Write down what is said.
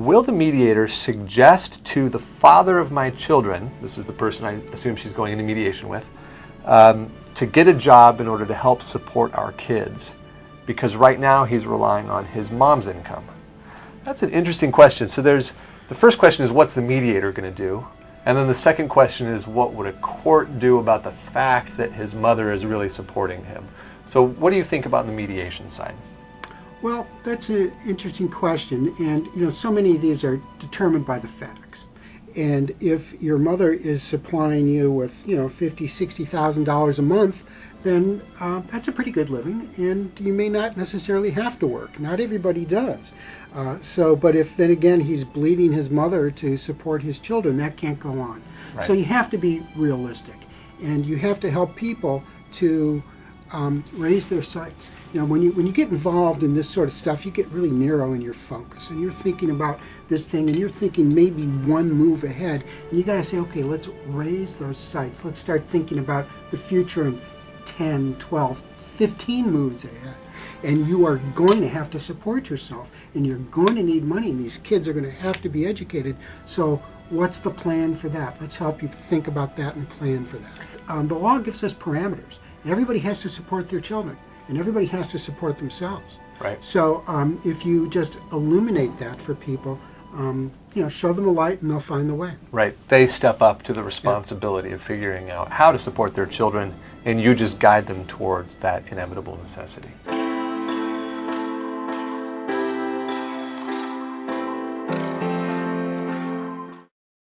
will the mediator suggest to the father of my children, this is the person I assume she's going into mediation with, to get a job in order to help support our kids, because right now he's relying on his mom's income? That's an interesting question. So the first question is, what's the mediator going to do? And then the second question is, what would a court do about the fact that his mother is really supporting him? So what do you think about the mediation side? Well, that's an interesting question, and so many of these are determined by the facts. And if your mother is supplying you with $50,000, $60,000 a month, then that's a pretty good living, and you may not necessarily have to work. Not everybody does. But if then again he's bleeding his mother to support his children, that can't go on. Right. So you have to be realistic, and you have to help people to raise their sights. When you get involved in this sort of stuff, you get really narrow in your focus, and you're thinking about this thing, and you're thinking maybe one move ahead, and you got to say, okay, let's raise those sights. Let's start thinking about the future in 10, 12, 15 moves ahead. And you are going to have to support yourself, and you're going to need money, and these kids are going to have to be educated. So what's the plan for that? Let's help you think about that and plan for that. The law gives us parameters. Everybody has to support their children, and everybody has to support themselves. Right. So if you just illuminate that for people, show them a light, and they'll find the way. Right. They step up to the responsibility of figuring out how to support their children, and you just guide them towards that inevitable necessity.